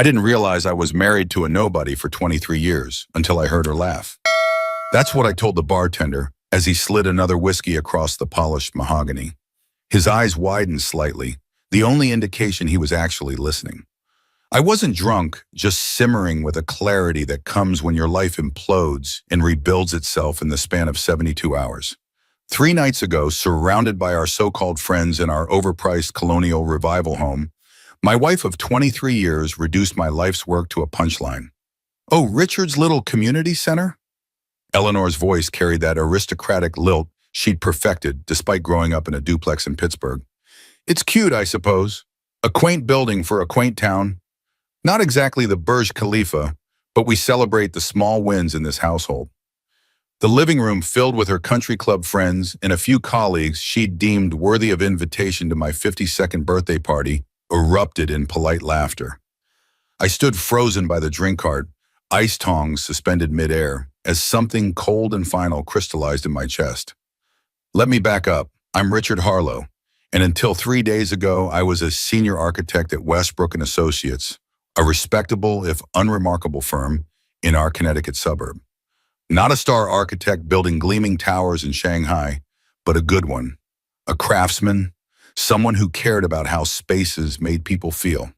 I didn't realize I was married to a nobody for 23 years until I heard her laugh. That's what I told the bartender as he slid another whiskey across the polished mahogany. His eyes widened slightly, the only indication he was actually listening. I wasn't drunk, just simmering with a clarity that comes when your life implodes and rebuilds itself in the span of 72 hours. 3 nights ago, surrounded by our so-called friends in our overpriced colonial revival home, my wife of 23 years reduced my life's work to a punchline. "Oh, Richard's little community center?" Eleanor's voice carried that aristocratic lilt she'd perfected despite growing up in a duplex in Pittsburgh. "It's cute, I suppose. A quaint building for a quaint town. Not exactly the Burj Khalifa, but we celebrate the small wins in this household." The living room filled with her country club friends and a few colleagues she'd deemed worthy of invitation to my 52nd birthday party erupted in polite laughter. I stood frozen by the drink cart, ice tongs suspended midair, as something cold and final crystallized in my chest. Let me back up. I'm Richard Harlow, and until 3 days ago, I was a senior architect at Westbrook and Associates, a respectable, if unremarkable firm in our Connecticut suburb. Not a star architect building gleaming towers in Shanghai, but a good one, a craftsman, someone who cared about how spaces made people feel.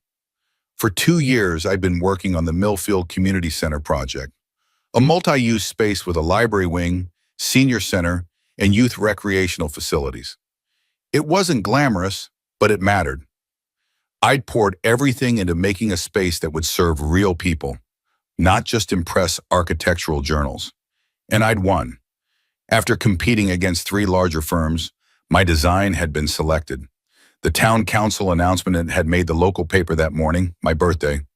For 2 years, I'd been working on the Millfield Community Center project, a multi-use space with a library wing, senior center, and youth recreational facilities. It wasn't glamorous, but it mattered. I'd poured everything into making a space that would serve real people, not just impress architectural journals. And I'd won. After competing against 3 larger firms, my design had been selected. The town council announcement had made the local paper that morning, my birthday.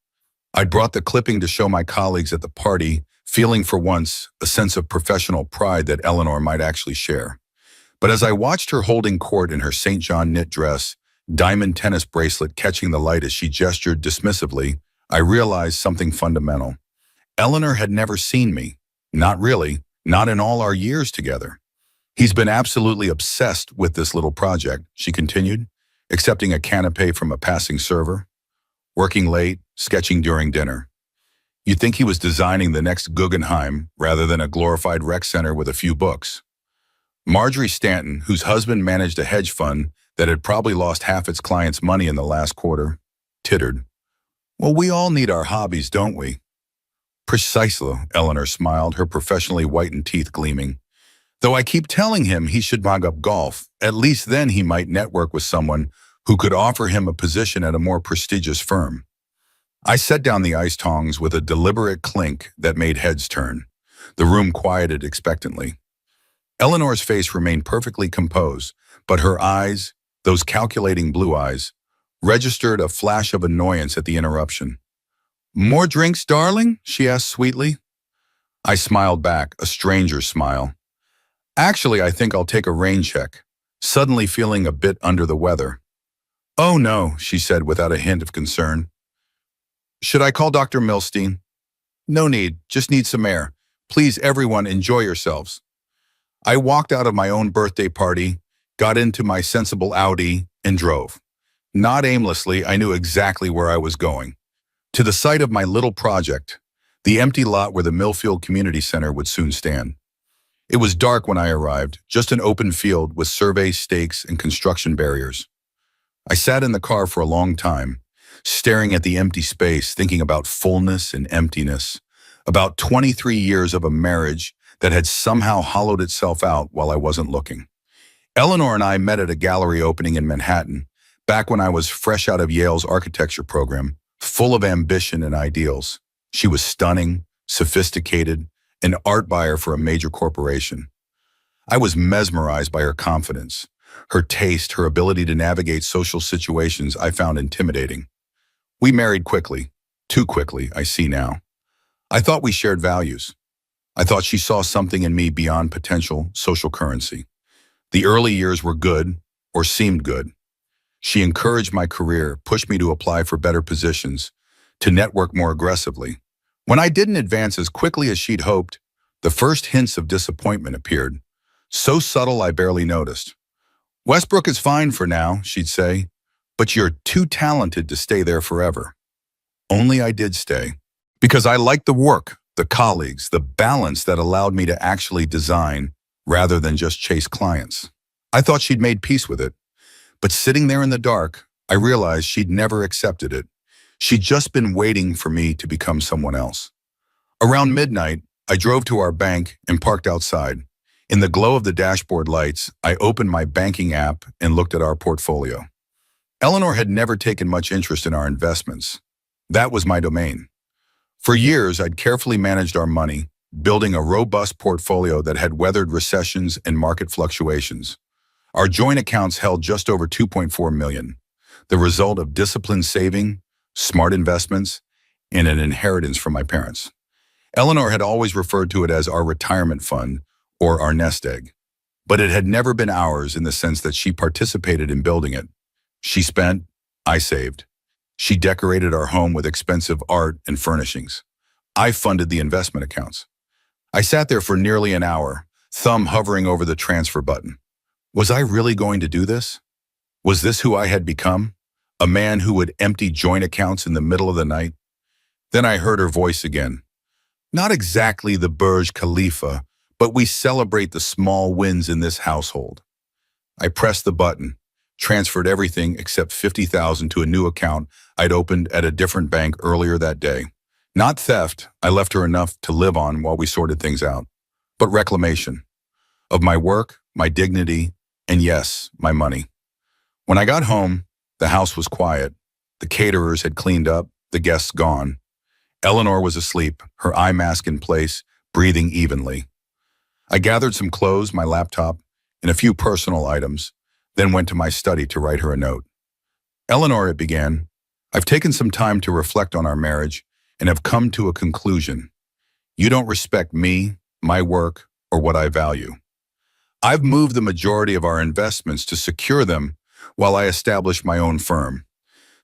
I'd brought the clipping to show my colleagues at the party, feeling for once a sense of professional pride that Eleanor might actually share. But as I watched her holding court in her St. John knit dress, diamond tennis bracelet catching the light as she gestured dismissively, I realized something fundamental. Eleanor had never seen me. Not really, not in all our years together. "He's been absolutely obsessed with this little project," she continued, accepting a canapé from a passing server. "Working late, sketching during dinner. You'd think he was designing the next Guggenheim rather than a glorified rec center with a few books." Marjorie Stanton, whose husband managed a hedge fund that had probably lost half its clients' money in the last quarter, tittered. "Well, we all need our hobbies, don't we?" "Precisely," Eleanor smiled, her professionally whitened teeth gleaming. "Though I keep telling him he should mug up golf. At least then he might network with someone who could offer him a position at a more prestigious firm." I set down the ice tongs with a deliberate clink that made heads turn. The room quieted expectantly. Eleanor's face remained perfectly composed, but her eyes, those calculating blue eyes, registered a flash of annoyance at the interruption. "More drinks, darling?" she asked sweetly. I smiled back, a stranger's smile. "Actually, I think I'll take a rain check," suddenly feeling a bit under the weather. "Oh no," she said without a hint of concern. "Should I call Dr. Milstein?" "No need, just need some air. Please, everyone, enjoy yourselves." I walked out of my own birthday party, got into my sensible Audi, and drove. Not aimlessly, I knew exactly where I was going. To the site of my little project, the empty lot where the Millfield Community Center would soon stand. It was dark when I arrived, just an open field with survey stakes and construction barriers. I sat in the car for a long time, staring at the empty space, thinking about fullness and emptiness, about 23 years of a marriage that had somehow hollowed itself out while I wasn't looking. Eleanor and I met at a gallery opening in Manhattan, back when I was fresh out of Yale's architecture program, full of ambition and ideals. She was stunning, sophisticated, an art buyer for a major corporation. I was mesmerized by her confidence, her taste, her ability to navigate social situations I found intimidating. We married quickly, too quickly, I see now. I thought we shared values. I thought she saw something in me beyond potential social currency. The early years were good, or seemed good. She encouraged my career, pushed me to apply for better positions, to network more aggressively. When I didn't advance as quickly as she'd hoped, the first hints of disappointment appeared, so subtle I barely noticed. "Westbrook is fine for now," she'd say, "but you're too talented to stay there forever." Only I did stay. Because I liked the work, the colleagues, the balance that allowed me to actually design rather than just chase clients. I thought she'd made peace with it, but sitting there in the dark, I realized she'd never accepted it. She'd just been waiting for me to become someone else. Around midnight, I drove to our bank and parked outside. In the glow of the dashboard lights, I opened my banking app and looked at our portfolio. Eleanor had never taken much interest in our investments. That was my domain. For years, I'd carefully managed our money, building a robust portfolio that had weathered recessions and market fluctuations. Our joint accounts held just over 2.4 million, the result of disciplined saving, smart investments, and an inheritance from my parents. Eleanor had always referred to it as our retirement fund or our nest egg, but it had never been ours in the sense that she participated in building it. She spent, I saved. She decorated our home with expensive art and furnishings. I funded the investment accounts. I sat there for nearly an hour, thumb hovering over the transfer button. Was I really going to do this? Was this who I had become? A man who would empty joint accounts in the middle of the night? Then I heard her voice again. Not exactly the Burj Khalifa, but we celebrate the small wins in this household. I pressed the button, transferred everything except $50,000 to a new account I'd opened at a different bank earlier that day. Not theft, I left her enough to live on while we sorted things out, but reclamation of my work, my dignity, and yes, my money. When I got home, the house was quiet. The caterers had cleaned up, the guests gone. Eleanor was asleep, her eye mask in place, breathing evenly. I gathered some clothes, my laptop, and a few personal items, then went to my study to write her a note. Eleanor, it began, I've taken some time to reflect on our marriage and have come to a conclusion. You don't respect me, my work, or what I value. I've moved the majority of our investments to secure them while I establish my own firm,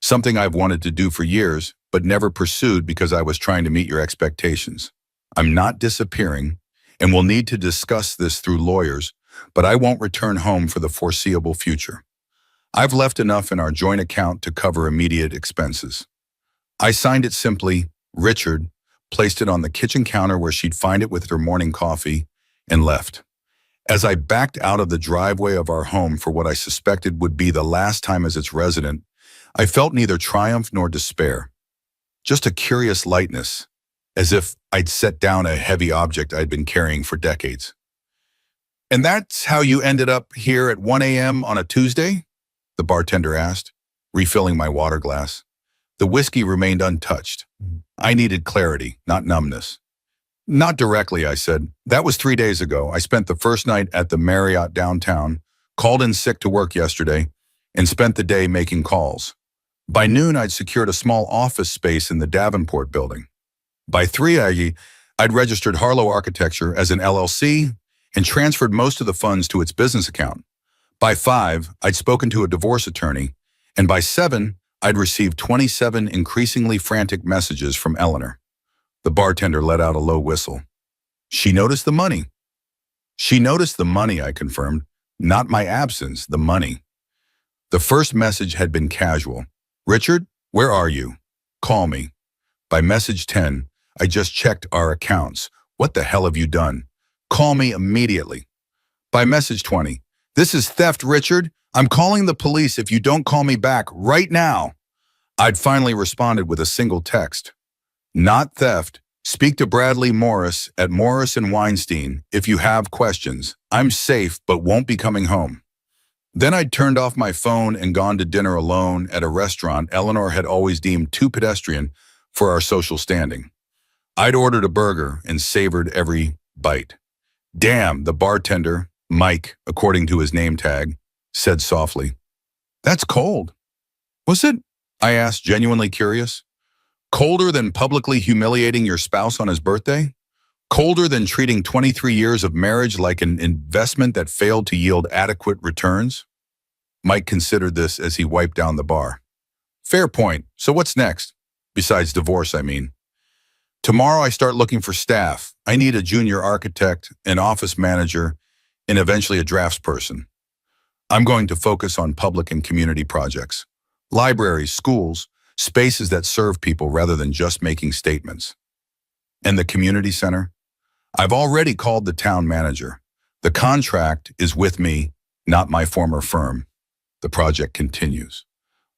something I've wanted to do for years, but never pursued because I was trying to meet your expectations. I'm not disappearing, and we'll need to discuss this through lawyers, but I won't return home for the foreseeable future. I've left enough in our joint account to cover immediate expenses. I signed it simply, Richard, placed it on the kitchen counter where she'd find it with her morning coffee, and left. As I backed out of the driveway of our home for what I suspected would be the last time as its resident, I felt neither triumph nor despair, just a curious lightness, as if I'd set down a heavy object I'd been carrying for decades. And that's how you ended up here at 1 a.m. on a Tuesday? The bartender asked, refilling my water glass. The whiskey remained untouched. I needed clarity, not numbness. Not directly, I said. That was 3 days ago. I spent the first night at the Marriott downtown, called in sick to work yesterday, and spent the day making calls. By noon, I'd secured a small office space in the Davenport building. By 3, I'd registered Harlow Architecture as an LLC and transferred most of the funds to its business account. By 5, I'd spoken to a divorce attorney, and by 7, I'd received 27 increasingly frantic messages from Eleanor. The bartender let out a low whistle. She noticed the money. She noticed the money, I confirmed. Not my absence, the money. The first message had been casual. Richard, where are you? Call me. By message 10, I just checked our accounts. What the hell have you done? Call me immediately. By message 20, this is theft, Richard. I'm calling the police if you don't call me back right now. I'd finally responded with a single text. Not theft. Speak to Bradley Morris at Morris & Weinstein if you have questions. I'm safe but won't be coming home. Then I'd turned off my phone and gone to dinner alone at a restaurant Eleanor had always deemed too pedestrian for our social standing. I'd ordered a burger and savored every bite. Damn, the bartender, Mike, according to his name tag, said softly. That's cold. Was it? I asked, genuinely curious. Colder than publicly humiliating your spouse on his birthday? Colder than treating 23 years of marriage like an investment that failed to yield adequate returns? Mike considered this as he wiped down the bar. Fair point. So what's next? Besides divorce, I mean. Tomorrow I start looking for staff. I need a junior architect, an office manager, and eventually a draftsperson. I'm going to focus on public and community projects. Libraries, schools, spaces that serve people rather than just making statements. And the community center? I've already called the town manager. The contract is with me, not my former firm. The project continues.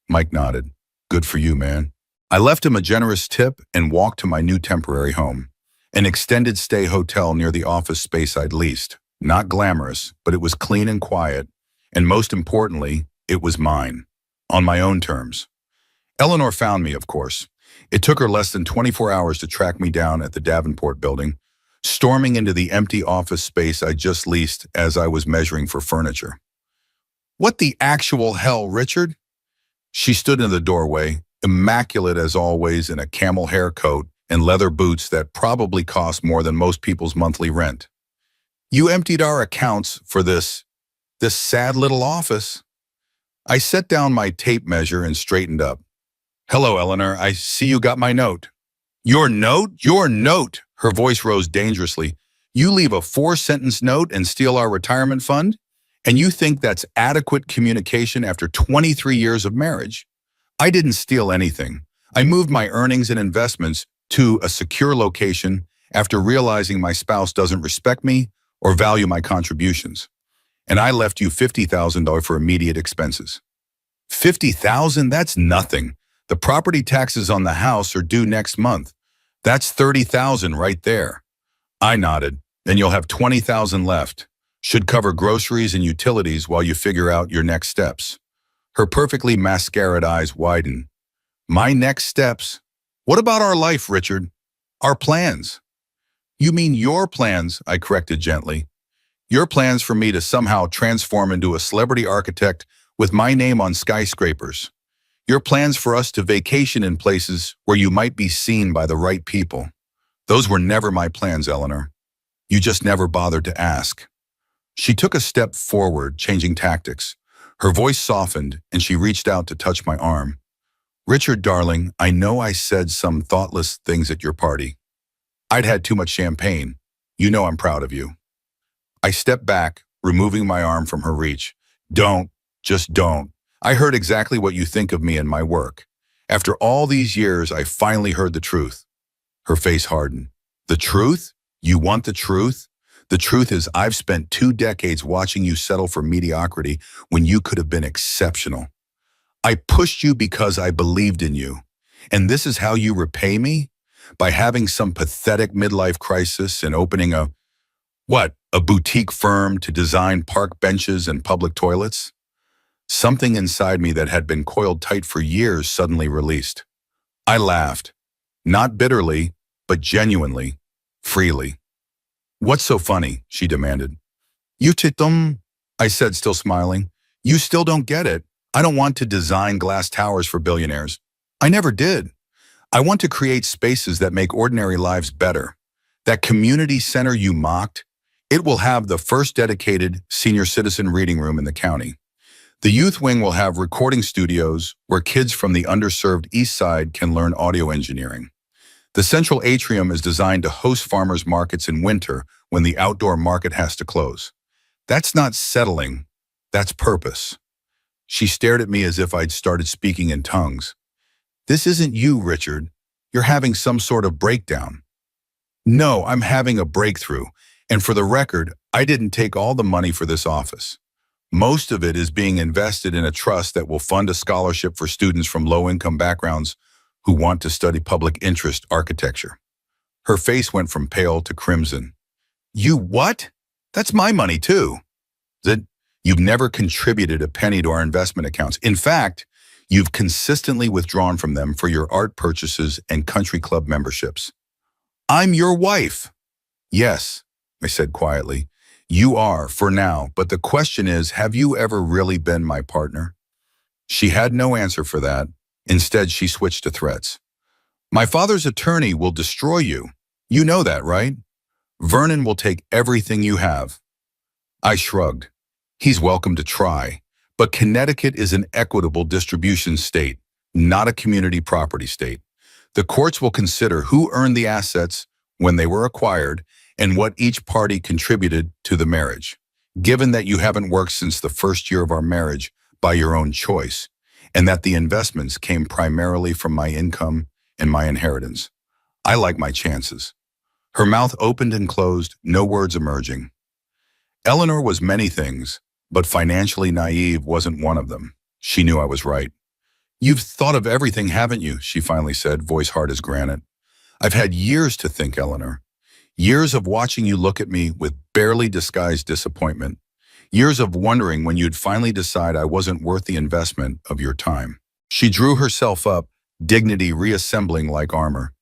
Mike nodded. Good for you, man. I left him a generous tip and walked to my new temporary home, an extended stay hotel near the office space I'd leased. Not glamorous, but it was clean and quiet, and most importantly, it was mine, on my own terms. Eleanor found me, of course. It took her less than 24 hours to track me down at the Davenport building, storming into the empty office space I just leased as I was measuring for furniture. What the actual hell, Richard? She stood in the doorway, immaculate as always in a camel hair coat and leather boots that probably cost more than most people's monthly rent. You emptied our accounts for this sad little office. I set down my tape measure and straightened up. Hello, Eleanor. I see you got my note. Your note? Your note! Her voice rose dangerously. You leave a 4-sentence note and steal our retirement fund? And you think that's adequate communication after 23 years of marriage? I didn't steal anything. I moved my earnings and investments to a secure location after realizing my spouse doesn't respect me or value my contributions. And I left you $50,000 for immediate expenses. $50,000? That's nothing. The property taxes on the house are due next month. That's $30,000 right there. I nodded. Then you'll have $20,000 left. Should cover groceries and utilities while you figure out your next steps. Her perfectly mascaraed eyes widened. My next steps? What about our life, Richard? Our plans? You mean your plans, I corrected gently. Your plans for me to somehow transform into a celebrity architect with my name on skyscrapers. Your plans for us to vacation in places where you might be seen by the right people. Those were never my plans, Eleanor. You just never bothered to ask. She took a step forward, changing tactics. Her voice softened, and she reached out to touch my arm. Richard, darling, I know I said some thoughtless things at your party. I'd had too much champagne. You know I'm proud of you. I stepped back, removing my arm from her reach. Don't, just don't. I heard exactly what you think of me and my work. After all these years, I finally heard the truth. Her face hardened. The truth? You want the truth? The truth is I've spent 2 decades watching you settle for mediocrity when you could have been exceptional. I pushed you because I believed in you. And this is how you repay me? By having some pathetic midlife crisis and opening a boutique firm to design park benches and public toilets? Something inside me that had been coiled tight for years suddenly released. I laughed. Not bitterly, but genuinely, freely. What's so funny? She demanded. You titum, I said, still smiling. You still don't get it. I don't want to design glass towers for billionaires. I never did. I want to create spaces that make ordinary lives better. That community center you mocked, it will have the first dedicated senior citizen reading room in the county. The youth wing will have recording studios where kids from the underserved East Side can learn audio engineering. The central atrium is designed to host farmers markets in winter when the outdoor market has to close. That's not settling, that's purpose. She stared at me as if I'd started speaking in tongues. This isn't you, Richard. You're having some sort of breakdown. No, I'm having a breakthrough. And for the record, I didn't take all the money for this office. Most of it is being invested in a trust that will fund a scholarship for students from low-income backgrounds who want to study public interest architecture. Her face went from pale to crimson. You what? That's my money too. You've never contributed a penny to our investment accounts. In fact, you've consistently withdrawn from them for your art purchases and country club memberships. I'm your wife. Yes, I said quietly. You are, for now, but the question is, have you ever really been my partner? She had no answer for that. Instead, she switched to threats. My father's attorney will destroy you. You know that, right? Vernon will take everything you have. I shrugged. He's welcome to try, but Connecticut is an equitable distribution state, not a community property state. The courts will consider who earned the assets when they were acquired and what each party contributed to the marriage. Given that you haven't worked since the first year of our marriage by your own choice, and that the investments came primarily from my income and my inheritance. I like my chances. Her mouth opened and closed, no words emerging. Eleanor was many things, but financially naive wasn't one of them. She knew I was right. "You've thought of everything, haven't you?" she finally said, voice hard as granite. "I've had years to think, Eleanor. Years of watching you look at me with barely disguised disappointment. Years of wondering when you'd finally decide I wasn't worth the investment of your time." She drew herself up, dignity reassembling like armor.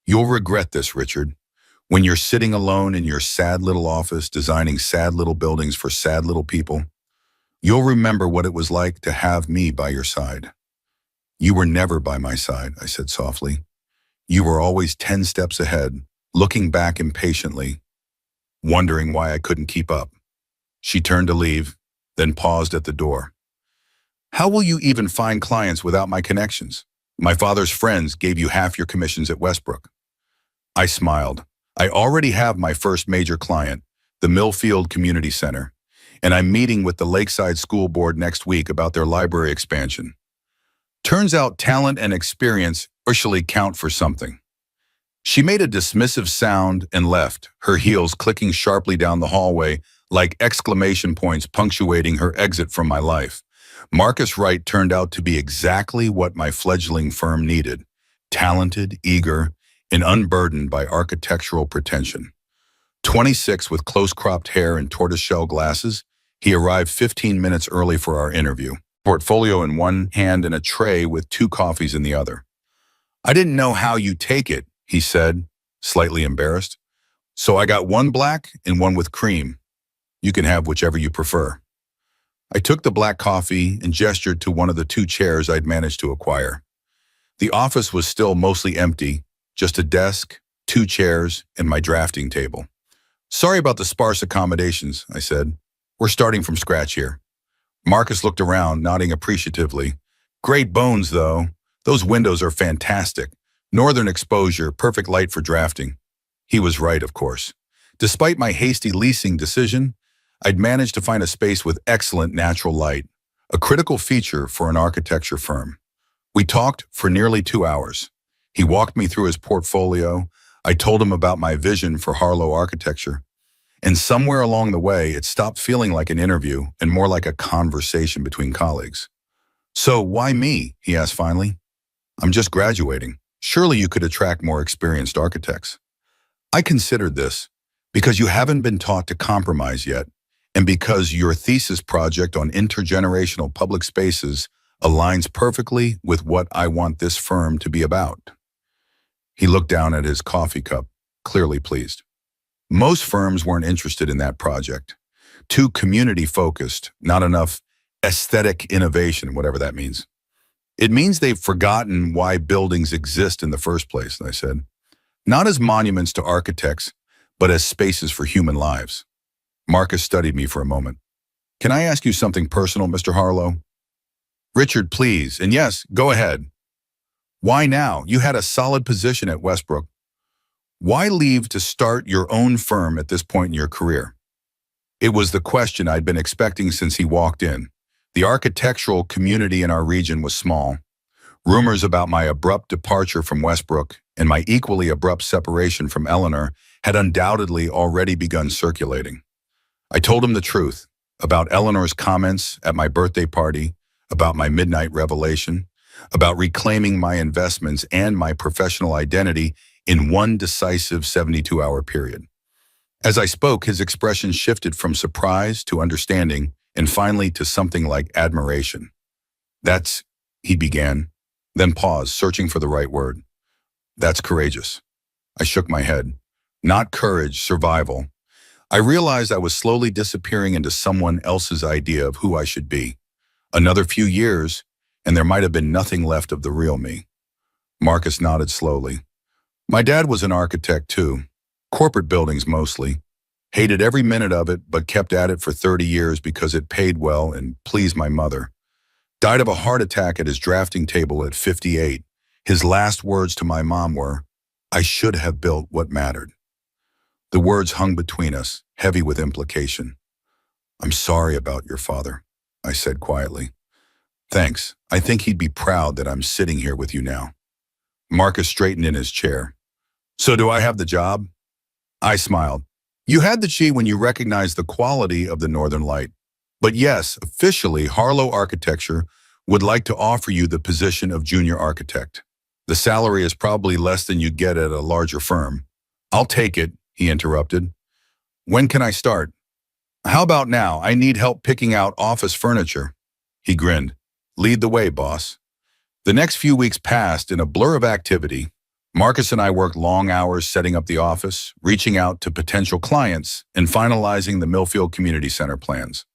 "You'll regret this, Richard. When you're sitting alone in your sad little office designing sad little buildings for sad little people, you'll remember what it was like to have me by your side." "You were never by my side," I said softly. "You were always 10 steps ahead, looking back impatiently, wondering why I couldn't keep up." She turned to leave, then paused at the door. "How will you even find clients without my connections? My father's friends gave you half your commissions at Westbrook." I smiled. "I already have my first major client, the Millfield Community Center, and I'm meeting with the Lakeside School Board next week about their library expansion. Turns out talent and experience actually count for something." She made a dismissive sound and left, her heels clicking sharply down the hallway like exclamation points punctuating her exit from my life. Marcus Wright turned out to be exactly what my fledgling firm needed: talented, eager, and unburdened by architectural pretension. 26 with close-cropped hair and tortoiseshell glasses, he arrived 15 minutes early for our interview, portfolio in one hand and a tray with 2 coffees in the other. "I didn't know how you take it," he said, slightly embarrassed. "So I got 1 black and 1 with cream. You can have whichever you prefer." I took the black coffee and gestured to one of the 2 chairs I'd managed to acquire. The office was still mostly empty, just a desk, 2 chairs, and my drafting table. "Sorry about the sparse accommodations," I said. "We're starting from scratch here." Marcus looked around, nodding appreciatively. "Great bones, though. Those windows are fantastic. Northern exposure, perfect light for drafting." He was right, of course. Despite my hasty leasing decision, I'd managed to find a space with excellent natural light, a critical feature for an architecture firm. We talked for nearly 2 hours. He walked me through his portfolio. I told him about my vision for Harlow architecture. And somewhere along the way, it stopped feeling like an interview and more like a conversation between colleagues. "So why me?" he asked finally. "I'm just graduating. Surely you could attract more experienced architects." I considered this because you haven't been taught to compromise yet, and because your thesis project on intergenerational public spaces aligns perfectly with what I want this firm to be about. He looked down at his coffee cup, clearly pleased. Most firms weren't interested in that project. Too community-focused, not enough aesthetic innovation, whatever that means. "It means they've forgotten why buildings exist in the first place," I said. "Not as monuments to architects, but as spaces for human lives." Marcus studied me for a moment. "Can I ask you something personal, Mr. Harlow?" "Richard, please. And yes, go ahead." "Why now? You had a solid position at Westbrook. Why leave to start your own firm at this point in your career?" It was the question I'd been expecting since he walked in. The architectural community in our region was small. Rumors about my abrupt departure from Westbrook and my equally abrupt separation from Eleanor had undoubtedly already begun circulating. I told him the truth about Eleanor's comments at my birthday party, about my midnight revelation, about reclaiming my investments and my professional identity in one decisive 72-hour period. As I spoke, his expression shifted from surprise to understanding and finally to something like admiration. "That's," he began, then paused, searching for the right word. "That's courageous." I shook my head. "Not courage, survival." I realized I was slowly disappearing into someone else's idea of who I should be. Another few years, and there might have been nothing left of the real me. Marcus nodded slowly. "My dad was an architect too. Corporate buildings mostly. Hated every minute of it, but kept at it for 30 years because it paid well and pleased my mother. Died of a heart attack at his drafting table at 58. His last words to my mom were, 'I should have built what mattered.'" The words hung between us, heavy with implication. "I'm sorry about your father," I said quietly. Thanks. I think he'd be proud that I'm sitting here with you now. Marcus straightened in his chair. So do I have the job? I smiled. You had the key when you recognized the quality of the Northern Light. But yes, officially, Harlow Architecture would like to offer you the position of junior architect. The salary is probably less than you'd get at a larger firm. I'll take it, he interrupted. When can I start? How about now? I need help picking out office furniture. He grinned. Lead the way, boss. The next few weeks passed in a blur of activity. Marcus and I worked long hours setting up the office, reaching out to potential clients, and finalizing the Millfield Community Center plans.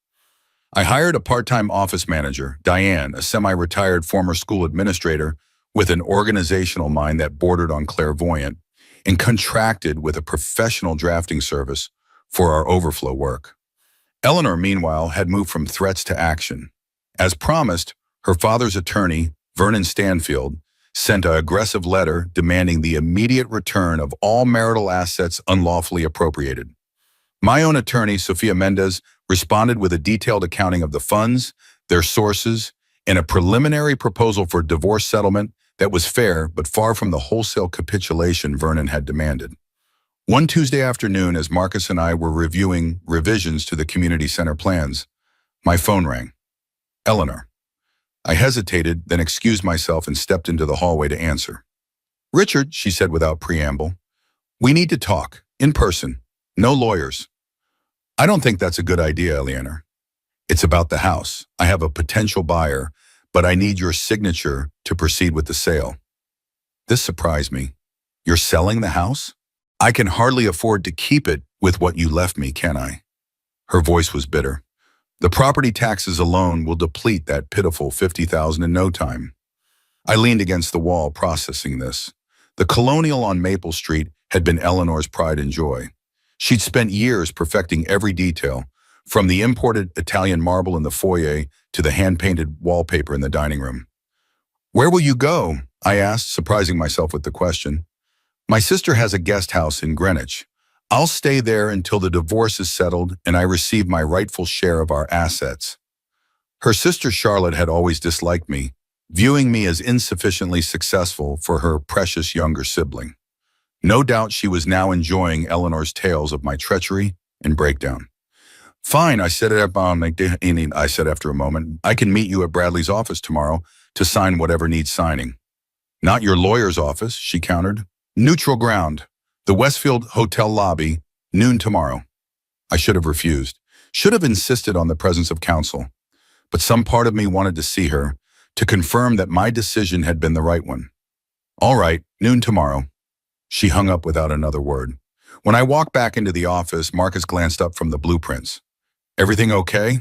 I hired a part-time office manager, Diane, a semi-retired former school administrator with an organizational mind that bordered on clairvoyant, and contracted with a professional drafting service for our overflow work. Eleanor, meanwhile, had moved from threats to action. As promised, her father's attorney, Vernon Stanfield, sent an aggressive letter demanding the immediate return of all marital assets unlawfully appropriated. My own attorney, Sophia Mendez, responded with a detailed accounting of the funds, their sources, and a preliminary proposal for divorce settlement that was fair but far from the wholesale capitulation Vernon had demanded. One Tuesday afternoon, as Marcus and I were reviewing revisions to the community center plans, my phone rang. Eleanor. I hesitated, then excused myself and stepped into the hallway to answer. Richard, she said without preamble, we need to talk, in person, no lawyers. I don't think that's a good idea, Eleanor. It's about the house. I have a potential buyer, but I need your signature to proceed with the sale. This surprised me. You're selling the house? I can hardly afford to keep it with what you left me, can I? Her voice was bitter. The property taxes alone will deplete that pitiful $50,000 in no time. I leaned against the wall, processing this. The colonial on Maple Street had been Eleanor's pride and joy. She'd spent years perfecting every detail, from the imported Italian marble in the foyer to the hand-painted wallpaper in the dining room. Where will you go? I asked, surprising myself with the question. My sister has a guest house in Greenwich. I'll stay there until the divorce is settled and I receive my rightful share of our assets. Her sister Charlotte had always disliked me, viewing me as insufficiently successful for her precious younger sibling. No doubt she was now enjoying Eleanor's tales of my treachery and breakdown. Fine, I said after a moment. I can meet you at Bradley's office tomorrow to sign whatever needs signing. Not your lawyer's office, she countered. Neutral ground. The Westfield Hotel lobby, noon tomorrow. I should have refused. Should have insisted on the presence of counsel. But some part of me wanted to see her, to confirm that my decision had been the right one. All right, noon tomorrow. She hung up without another word. When I walked back into the office, Marcus glanced up from the blueprints. Everything okay?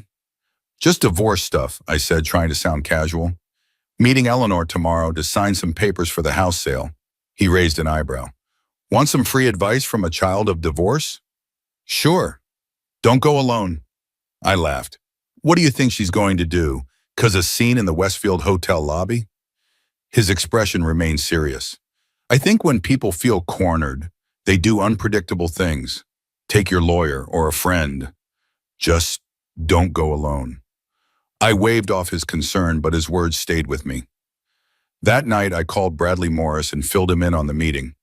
Just divorce stuff, I said, trying to sound casual. Meeting Eleanor tomorrow to sign some papers for the house sale. He raised an eyebrow. Want some free advice from a child of divorce? Sure. Don't go alone. I laughed. What do you think she's going to do? 'Cause a scene in the Westfield Hotel lobby? His expression remained serious. I think when people feel cornered, they do unpredictable things. Take your lawyer or a friend. Just don't go alone. I waved off his concern, but his words stayed with me. That night, I called Bradley Morris and filled him in on the meeting.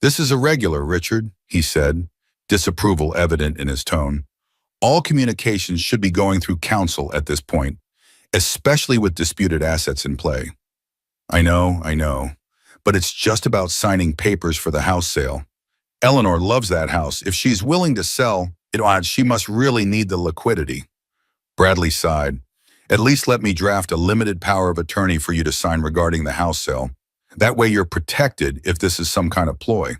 This is irregular, Richard, he said, disapproval evident in his tone. All communications should be going through counsel at this point, especially with disputed assets in play. I know, but it's just about signing papers for the house sale. Eleanor loves that house. If she's willing to sell, she must really need the liquidity. Bradley sighed. At least let me draft a limited power of attorney for you to sign regarding the house sale. That way you're protected if this is some kind of ploy.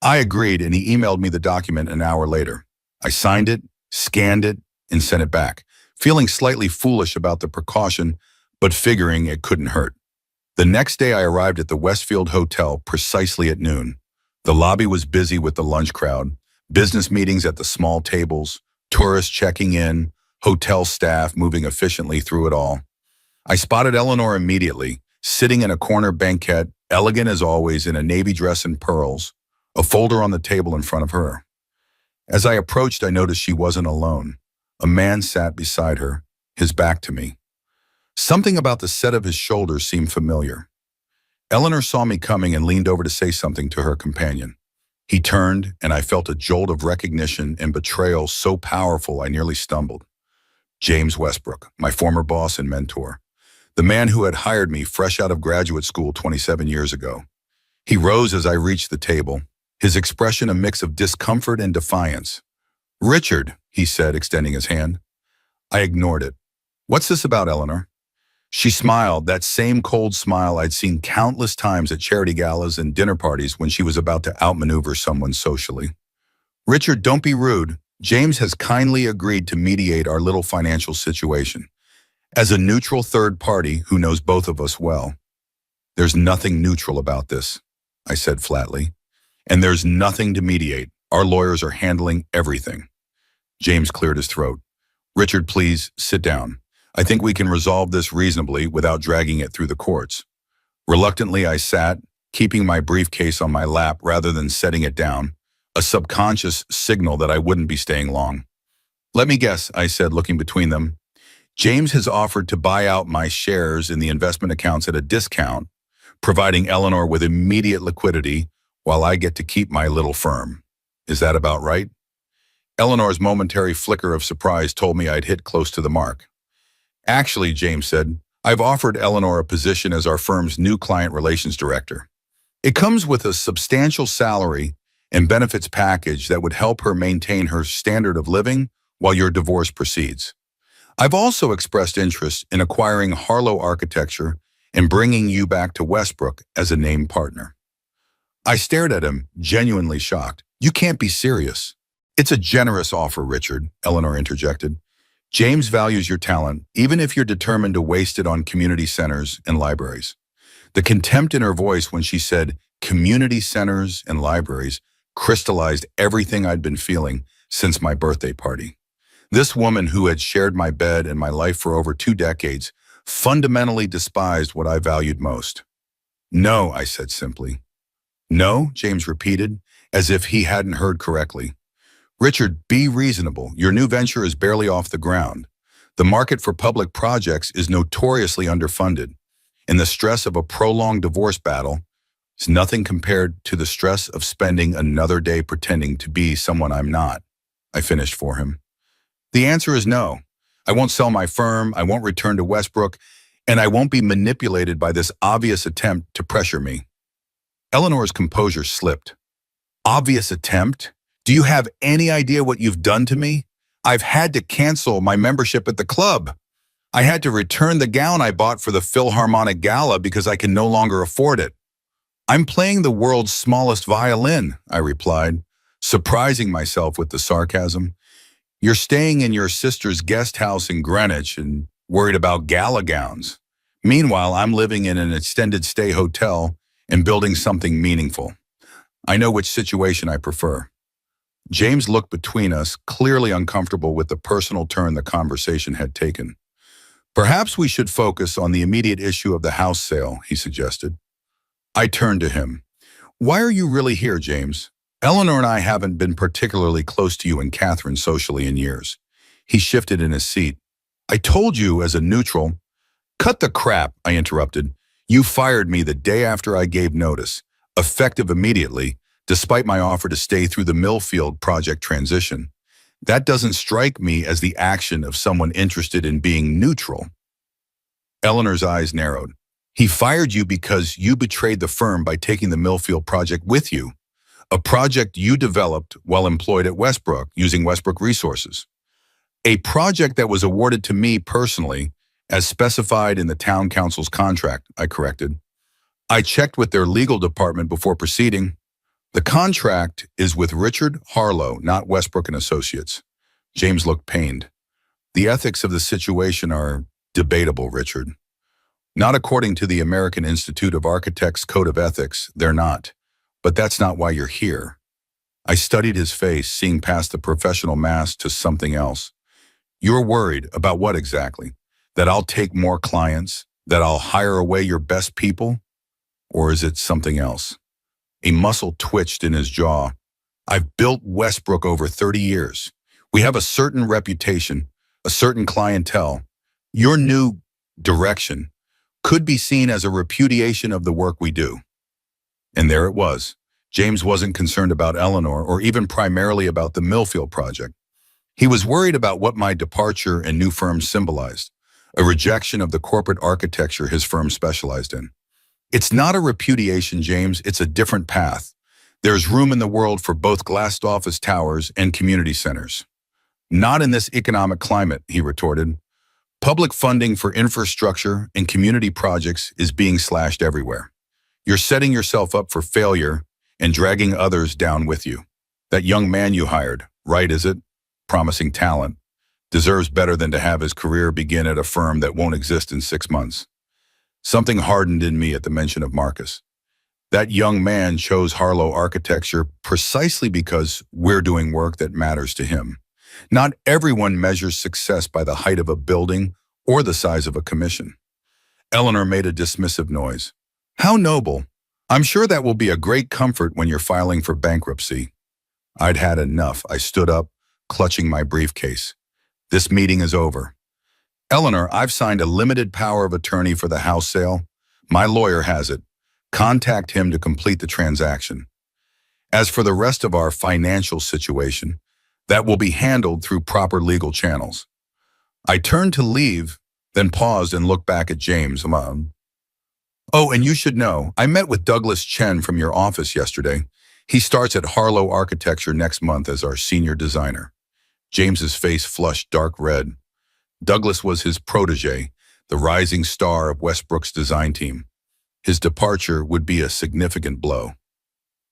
I agreed, and he emailed me the document an hour later. I signed it, scanned it, and sent it back, feeling slightly foolish about the precaution, but figuring it couldn't hurt. The next day I arrived at the Westfield Hotel precisely at noon. The lobby was busy with the lunch crowd, business meetings at the small tables, tourists checking in, hotel staff moving efficiently through it all. I spotted Eleanor immediately, sitting in a corner banquette, elegant as always in a navy dress and pearls, a folder on the table in front of her. As I approached, I noticed she wasn't alone. A man sat beside her, his back to me. Something about the set of his shoulders seemed familiar. Eleanor saw me coming and leaned over to say something to her companion. He turned, and I felt a jolt of recognition and betrayal so powerful I nearly stumbled. James Westbrook, my former boss and mentor. The man who had hired me fresh out of graduate school 27 years ago. He rose as I reached the table, his expression a mix of discomfort and defiance. "Richard," he said, extending his hand. I ignored it. "What's this about, Eleanor?" She smiled, that same cold smile I'd seen countless times at charity galas and dinner parties when she was about to outmaneuver someone socially. "Richard, don't be rude. James has kindly agreed to mediate our little financial situation. As a neutral third party who knows both of us well." "There's nothing neutral about this," I said flatly. "And there's nothing to mediate. Our lawyers are handling everything." James cleared his throat. "Richard, please sit down. I think we can resolve this reasonably without dragging it through the courts." Reluctantly, I sat, keeping my briefcase on my lap rather than setting it down, a subconscious signal that I wouldn't be staying long. "Let me guess," I said, looking between them. "James has offered to buy out my shares in the investment accounts at a discount, providing Eleanor with immediate liquidity while I get to keep my little firm. Is that about right?" Eleanor's momentary flicker of surprise told me I'd hit close to the mark. "Actually," James said, "I've offered Eleanor a position as our firm's new client relations director. It comes with a substantial salary and benefits package that would help her maintain her standard of living while your divorce proceeds. I've also expressed interest in acquiring Harlow Architecture and bringing you back to Westbrook as a named partner." I stared at him, genuinely shocked. "You can't be serious." "It's a generous offer, Richard," Eleanor interjected. "James values your talent, even if you're determined to waste it on community centers and libraries." The contempt in her voice when she said community centers and libraries crystallized everything I'd been feeling since my birthday party. This woman who had shared my bed and my life for over 2 decades fundamentally despised what I valued most. "No," I said simply. "No," James repeated, as if he hadn't heard correctly. "Richard, be reasonable. Your new venture is barely off the ground. The market for public projects is notoriously underfunded, and the stress of a prolonged divorce battle is nothing compared to the stress of spending another day pretending to be someone I'm not." I finished for him. "The answer is no. I won't sell my firm, I won't return to Westbrook, and I won't be manipulated by this obvious attempt to pressure me." Eleanor's composure slipped. "Obvious attempt? Do you have any idea what you've done to me? I've had to cancel my membership at the club. I had to return the gown I bought for the Philharmonic Gala because I can no longer afford it." "I'm playing the world's smallest violin," I replied, surprising myself with the sarcasm. "You're staying in your sister's guest house in Greenwich and worried about gala gowns. Meanwhile, I'm living in an extended stay hotel and building something meaningful. I know which situation I prefer." James looked between us, clearly uncomfortable with the personal turn the conversation had taken. "Perhaps we should focus on the immediate issue of the house sale," he suggested. I turned to him. "Why are you really here, James? Eleanor and I haven't been particularly close to you and Catherine socially in years." He shifted in his seat. "I told you as a neutral—" "Cut the crap," I interrupted. "You fired me the day after I gave notice, effective immediately, despite my offer to stay through the Millfield project transition. That doesn't strike me as the action of someone interested in being neutral." Eleanor's eyes narrowed. "He fired you because you betrayed the firm by taking the Millfield project with you, a project you developed while employed at Westbrook using Westbrook resources. A project that was awarded to me personally, as specified in the town council's contract," I corrected. "I checked with their legal department before proceeding. The contract is with Richard Harlow, not Westbrook and Associates." James looked pained. "The ethics of the situation are debatable, Richard. Not according to the American Institute of Architects Code of Ethics, they're not. But that's not why you're here." I studied his face, seeing past the professional mask to something else. "You're worried about what exactly? That I'll take more clients? That I'll hire away your best people? Or is it something else?" A muscle twitched in his jaw. "I've built Westbrook over 30 years. We have a certain reputation, a certain clientele. Your new direction, could be seen as a repudiation of the work we do. And there it was. James wasn't concerned about Eleanor or even primarily about the Millfield project. He was worried about what my departure and new firm symbolized, a rejection of the corporate architecture his firm specialized in. It's not a repudiation, James, it's a different path. There's room in the world for both glassed office towers and community centers. Not in this economic climate, he retorted. Public funding for infrastructure and community projects is being slashed everywhere. You're setting yourself up for failure and dragging others down with you. That young man you hired, right is it? Promising talent, deserves better than to have his career begin at a firm that won't exist in 6 months. Something hardened in me at the mention of Marcus. That young man chose Harlow Architecture precisely because we're doing work that matters to him. Not everyone measures success by the height of a building or the size of a commission. Eleanor made a dismissive noise. How noble. I'm sure that will be a great comfort when you're filing for bankruptcy. I'd had enough. I stood up, clutching my briefcase. This meeting is over. Eleanor, I've signed a limited power of attorney for the house sale. My lawyer has it. Contact him to complete the transaction. As for the rest of our financial situation, that will be handled through proper legal channels. I turned to leave, then paused and looked back at James. Oh, and you should know, I met with Douglas Chen from your office yesterday. He starts at Harlow Architecture next month as our senior designer. James's face flushed dark red. Douglas was his protege, the rising star of Westbrook's design team. His departure would be a significant blow.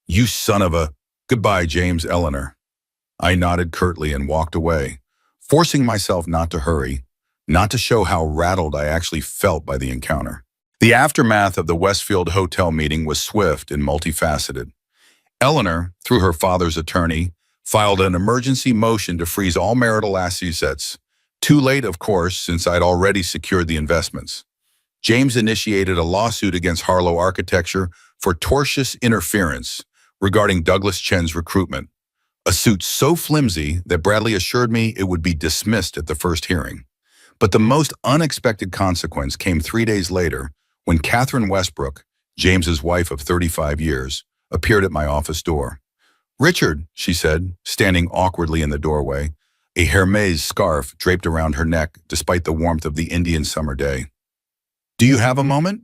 You son of a... Goodbye, James, Eleanor. I nodded curtly and walked away, forcing myself not to hurry, not to show how rattled I actually felt by the encounter. The aftermath of the Westfield Hotel meeting was swift and multifaceted. Eleanor, through her father's attorney, filed an emergency motion to freeze all marital assets. Too late, of course, since I'd already secured the investments. James initiated a lawsuit against Harlow Architecture for tortious interference regarding Douglas Chen's recruitment, a suit so flimsy that Bradley assured me it would be dismissed at the first hearing. But the most unexpected consequence came 3 days later when Catherine Westbrook, James's wife of 35 years, appeared at my office door. Richard, she said, standing awkwardly in the doorway, a Hermes scarf draped around her neck despite the warmth of the Indian summer day. Do you have a moment?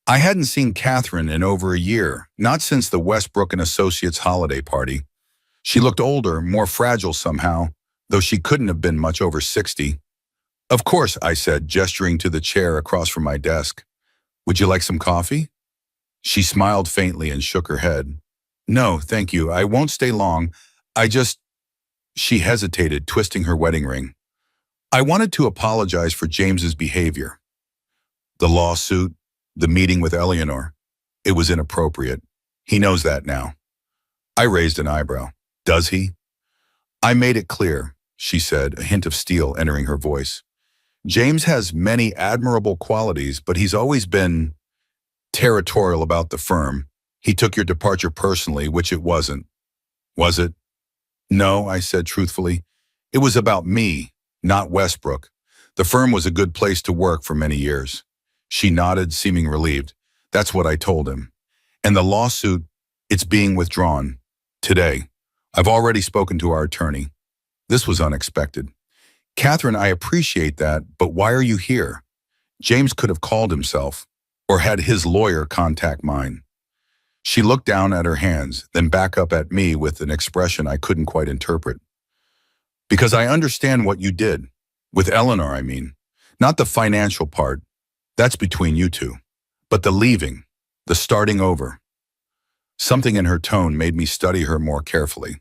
I hadn't seen Catherine in over a year, not since the Westbrook and Associates holiday party. She looked older, more fragile somehow, though she couldn't have been much over 60. Of course, I said, gesturing to the chair across from my desk. Would you like some coffee? She smiled faintly and shook her head. No, thank you. I won't stay long. She hesitated, twisting her wedding ring. I wanted to apologize for James's behavior. The lawsuit, the meeting with Eleanor. It was inappropriate. He knows that now. I raised an eyebrow. Does he? I made it clear, she said, a hint of steel entering her voice. James has many admirable qualities, but he's always been territorial about the firm. He took your departure personally, which it wasn't. Was it? No, I said truthfully. It was about me, not Westbrook. The firm was a good place to work for many years. She nodded, seeming relieved. That's what I told him. And the lawsuit, it's being withdrawn. Today. I've already spoken to our attorney. This was unexpected. Catherine, I appreciate that, but why are you here? James could have called himself, or had his lawyer contact mine. She looked down at her hands, then back up at me with an expression I couldn't quite interpret. Because I understand what you did. With Eleanor, I mean. Not the financial part. That's between you two. But the leaving, the starting over. Something in her tone made me study her more carefully.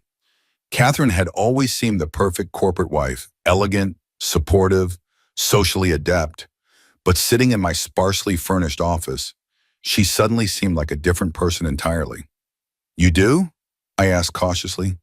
Catherine had always seemed the perfect corporate wife, elegant, supportive, socially adept. But sitting in my sparsely furnished office, she suddenly seemed like a different person entirely. You do? I asked cautiously.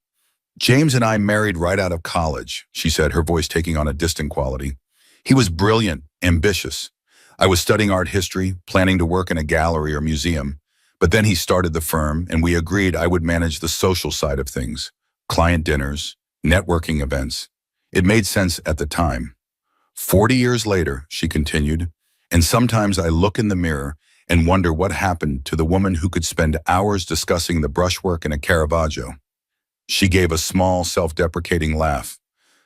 James and I married right out of college, she said, her voice taking on a distant quality. He was brilliant, ambitious. I was studying art history, planning to work in a gallery or museum. But then he started the firm, and we agreed I would manage the social side of things, client dinners, networking events. It made sense at the time. 40 years later, she continued, And sometimes I look in the mirror and wonder what happened to the woman who could spend hours discussing the brushwork in a Caravaggio. She gave a small, self-deprecating laugh.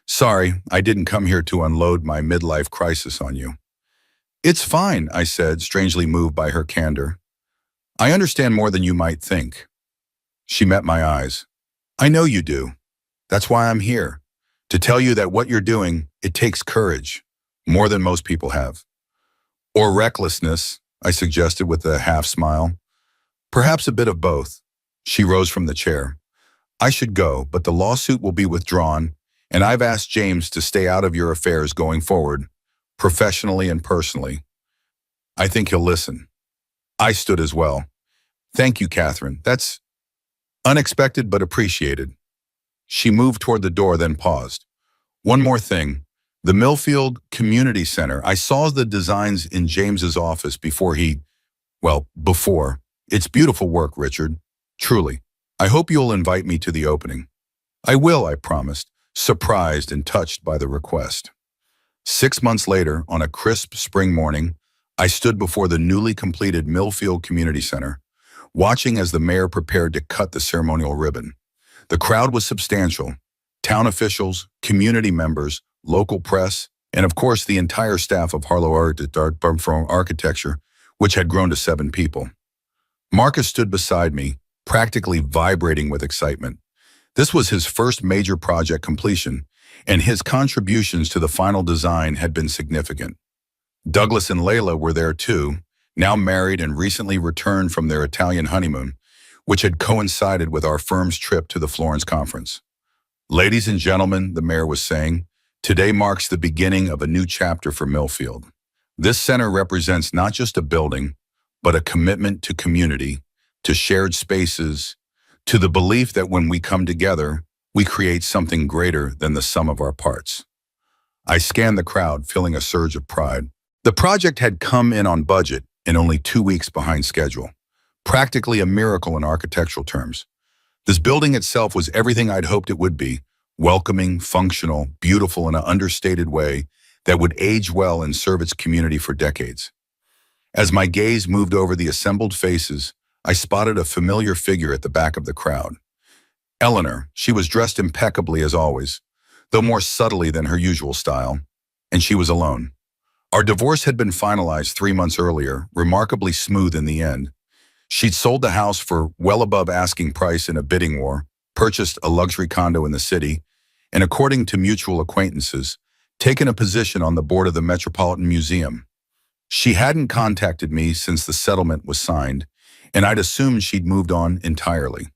Sorry, I didn't come here to unload my midlife crisis on you. It's fine, I said, strangely moved by her candor. I understand more than you might think. She met my eyes. I know you do. That's why I'm here. To tell you that what you're doing, it takes courage. More than most people have. Or recklessness, I suggested with a half smile. Perhaps a bit of both. She rose from the chair. I should go, but the lawsuit will be withdrawn, and I've asked James to stay out of your affairs going forward, professionally and personally. I think he'll listen. I stood as well. Thank you, Catherine. That's unexpected but appreciated. She moved toward the door, then paused. One more thing. The Millfield Community Center. I saw the designs in James's office before. It's beautiful work, Richard. Truly. I hope you'll invite me to the opening. I will, I promised, surprised and touched by the request. 6 months later, on a crisp spring morning, I stood before the newly completed Millfield Community Center, watching as the mayor prepared to cut the ceremonial ribbon. The crowd was substantial. Town officials, community members, local press, and of course the entire staff of Harlow Architecture, which had grown to 7 people. Marcus stood beside me, practically vibrating with excitement. This was his first major project completion, and his contributions to the final design had been significant. Douglas and Layla were there too, now married and recently returned from their Italian honeymoon, which had coincided with our firm's trip to the Florence conference. Ladies and gentlemen, the mayor was saying, today marks the beginning of a new chapter for Millfield. This center represents not just a building, but a commitment to community, to shared spaces, to the belief that when we come together, we create something greater than the sum of our parts. I scanned the crowd, feeling a surge of pride. The project had come in on budget and only 2 weeks behind schedule. Practically a miracle in architectural terms. This building itself was everything I'd hoped it would be, welcoming, functional, beautiful in an understated way that would age well and serve its community for decades. As my gaze moved over the assembled faces, I spotted a familiar figure at the back of the crowd. Eleanor. She was dressed impeccably as always, though more subtly than her usual style, and she was alone. Our divorce had been finalized 3 months earlier, remarkably smooth in the end. She'd sold the house for well above asking price in a bidding war, purchased a luxury condo in the city, and according to mutual acquaintances, taken a position on the board of the Metropolitan Museum. She hadn't contacted me since the settlement was signed, and I'd assumed she'd moved on entirely.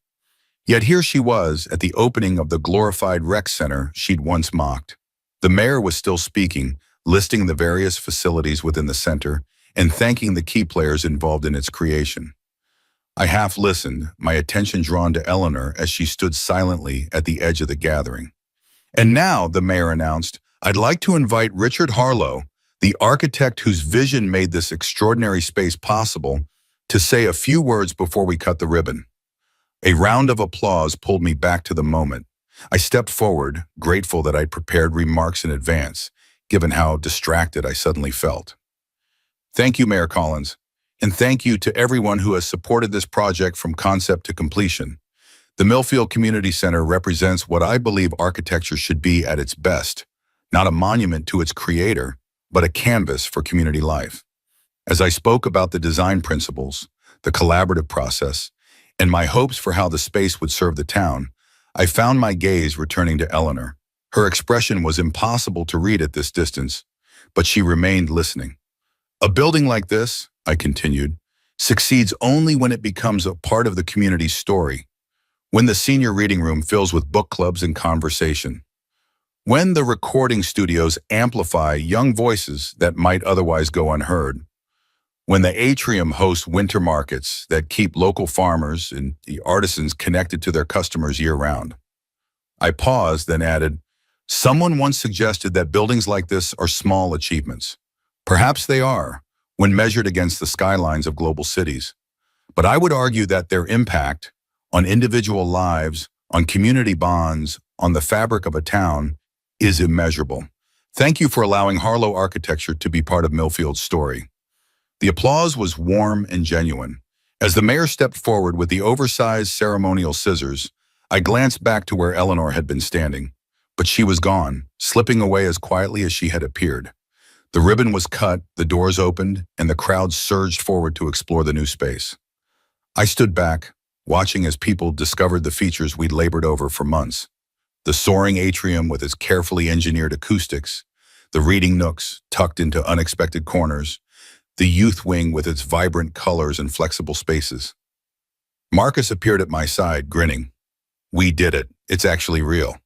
Yet here she was at the opening of the glorified rec center she'd once mocked. The mayor was still speaking, listing the various facilities within the center and thanking the key players involved in its creation. I half listened, my attention drawn to Eleanor as she stood silently at the edge of the gathering. And now, the mayor announced, I'd like to invite Richard Harlow, the architect whose vision made this extraordinary space possible, to say a few words before we cut the ribbon. A round of applause pulled me back to the moment. I stepped forward, grateful that I'd prepared remarks in advance, given how distracted I suddenly felt. Thank you, Mayor Collins, and thank you to everyone who has supported this project from concept to completion. The Millfield Community Center represents what I believe architecture should be at its best, not a monument to its creator, but a canvas for community life. As I spoke about the design principles, the collaborative process, and my hopes for how the space would serve the town, I found my gaze returning to Eleanor. Her expression was impossible to read at this distance, but she remained listening. A building like this, I continued, succeeds only when it becomes a part of the community's story, when the senior reading room fills with book clubs and conversation, when the recording studios amplify young voices that might otherwise go unheard, when the atrium hosts winter markets that keep local farmers and the artisans connected to their customers year-round. I paused, then added, someone once suggested that buildings like this are small achievements. Perhaps they are, when measured against the skylines of global cities. But I would argue that their impact on individual lives, on community bonds, on the fabric of a town, is immeasurable. Thank you for allowing Harlow Architecture to be part of Millfield's story. The applause was warm and genuine. As the mayor stepped forward with the oversized ceremonial scissors, I glanced back to where Eleanor had been standing. But she was gone, slipping away as quietly as she had appeared. The ribbon was cut, the doors opened, and the crowd surged forward to explore the new space. I stood back, watching as people discovered the features we'd labored over for months. The soaring atrium with its carefully engineered acoustics, the reading nooks tucked into unexpected corners, the youth wing with its vibrant colors and flexible spaces. Marcus appeared at my side, grinning. "We did it. It's actually real."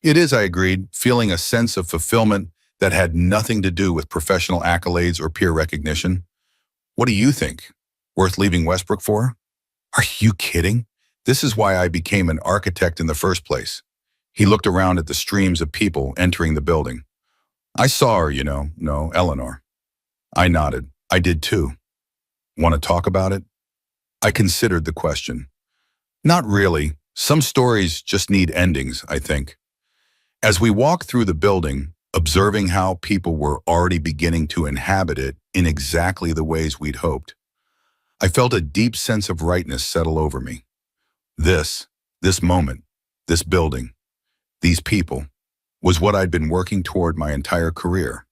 "It is," I agreed, feeling a sense of fulfillment that had nothing to do with professional accolades or peer recognition. "What do you think? Worth leaving Westbrook for?" "Are you kidding? This is why I became an architect in the first place." He looked around at the streams of people entering the building. "I saw her, no, Eleanor." I nodded. "I did too." "Want to talk about it?" I considered the question. "Not really. Some stories just need endings, I think." As we walked through the building, observing how people were already beginning to inhabit it in exactly the ways we'd hoped, I felt a deep sense of rightness settle over me. This moment, this building, these people, was what I'd been working toward my entire career,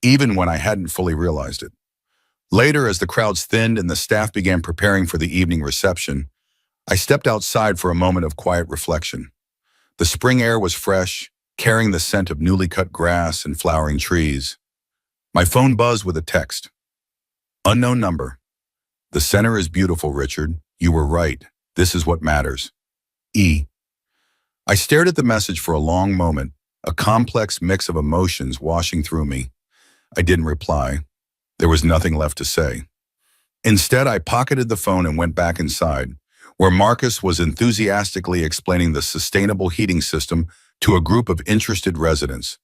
even when I hadn't fully realized it. Later, as the crowds thinned and the staff began preparing for the evening reception, I stepped outside for a moment of quiet reflection. The spring air was fresh, carrying the scent of newly cut grass and flowering trees. My phone buzzed with a text. "Unknown number. The center is beautiful, Richard. You were right. This is what matters. E." I stared at the message for a long moment, a complex mix of emotions washing through me. I didn't reply. There was nothing left to say. Instead, I pocketed the phone and went back inside, where Marcus was enthusiastically explaining the sustainable heating system to a group of interested residents,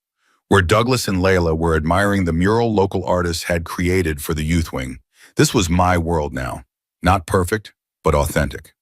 where Douglas and Layla were admiring the mural local artists had created for the youth wing. This was my world now. Not perfect, but authentic.